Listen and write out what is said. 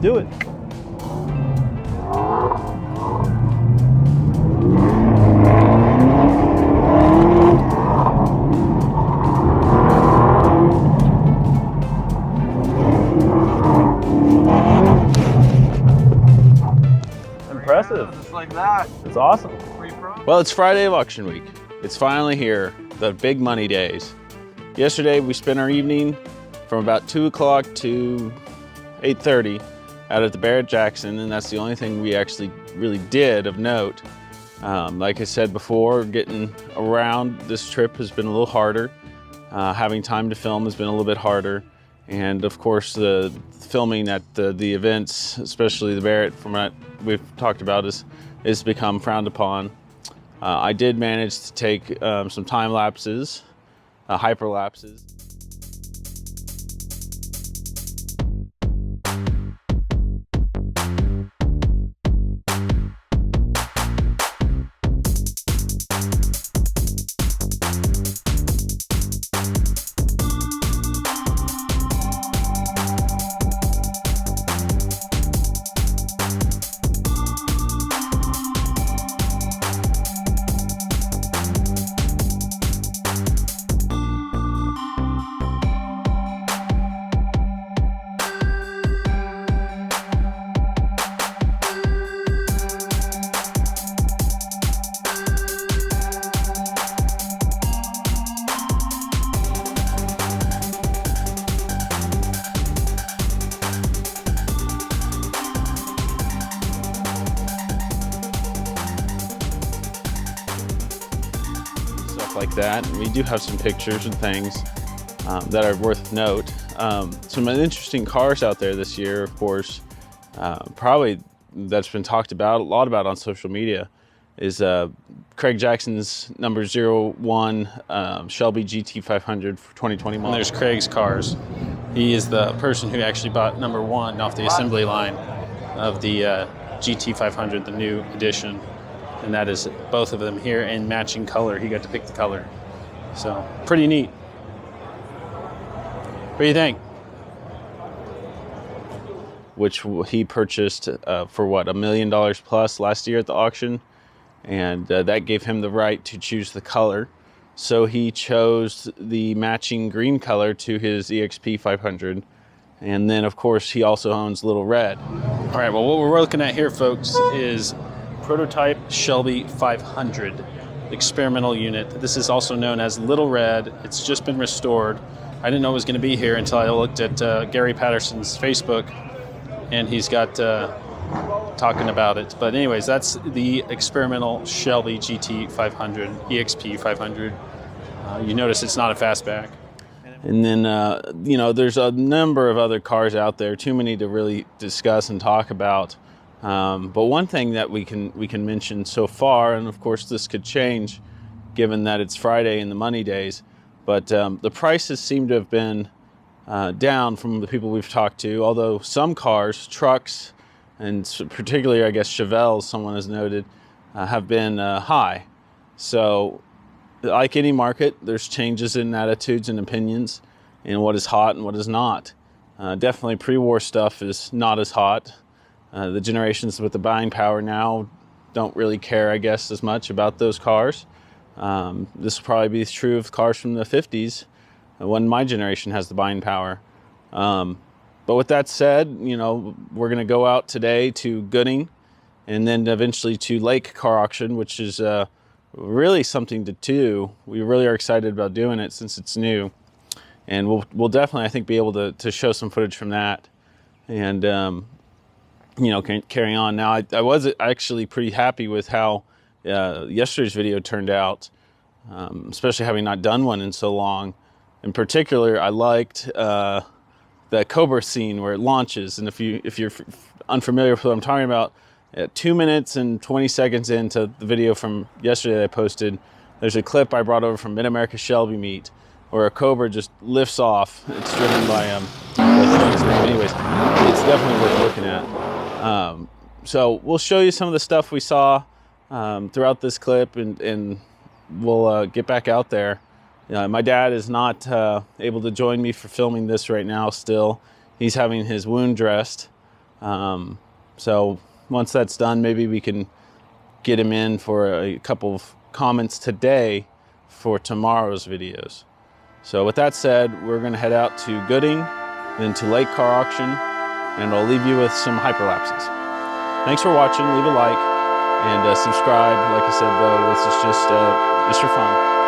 do it. Impressive. Just like that. It's awesome. Well, it's Friday of auction week. It's finally here, the big money days. Yesterday, we spent our evening from about 2 o'clock to 8:30 out at the Barrett-Jackson, and that's the only thing we actually really did of note. Like I said before, getting around this trip has been a little harder. Having time to film has been a little bit harder. And of course, the filming at the events, especially the Barrett, from what we've talked about, is become frowned upon. I did manage to take some time lapses, hyperlapses. Like that. And we do have some pictures and things that are worth note. Some interesting cars out there this year, of course, probably that's been talked about a lot about on social media is Craig Jackson's number 01 Shelby GT500 for 2021. And there's Craig's cars. He is the person who actually bought number 1 off the assembly line of the GT500, the new edition. And that is both of them here in matching color. He got to pick the color. So pretty neat. What do you think? Which he purchased for what, $1 million plus last year at the auction. And that gave him the right to choose the color. So he chose the matching green color to his EXP 500. And then of course he also owns Little Red. All right, well what we're looking at here, folks, is prototype Shelby 500 experimental unit. This is also known as Little Red. It's just been restored. I didn't know it was going to be here until I looked at Gary Patterson's Facebook, and he's got talking about it. But anyways, that's the experimental Shelby GT 500, EXP 500. You notice it's not a fastback. And then, you know, there's a number of other cars out there, too many to really discuss and talk about. But one thing that we can mention so far, and of course this could change given that it's Friday and the money days, but the prices seem to have been down from the people we've talked to, although some cars, trucks, and particularly I guess Chevelles, someone has noted, have been high. So like any market, there's changes in attitudes and opinions in what is hot and what is not. Definitely pre-war stuff is not as hot. The generations with the buying power now don't really care, I guess, as much about those cars. This will probably be true of cars from the 50s when my generation has the buying power. But with that said, you know, we're going to go out today to Gooding and then eventually to Lake Car Auction, which is really something to do. We really are excited about doing it since it's new. And we'll definitely, I think, be able to show some footage from that. And you know, carrying on. Now, I was actually pretty happy with how yesterday's video turned out, especially having not done one in so long. In particular, I liked the cobra scene where it launches. And if you're unfamiliar with what I'm talking about, at 2 minutes and 20 seconds into the video from yesterday that I posted, there's a clip I brought over from Mid-America Shelby Meet where a cobra just lifts off. It's driven by anyways, it's definitely worth looking at. So we'll show you some of the stuff we saw throughout this clip, and we'll get back out there. My dad is not able to join me for filming this right now still. He's having his wound dressed. So once that's done, maybe we can get him in for a couple of comments today for tomorrow's videos. So with that said, we're gonna head out to Gooding, then to Lake Car Auction, and I'll leave you with some hyperlapses. Thanks for watching, leave a like, and subscribe. Like I said though, this is just for fun.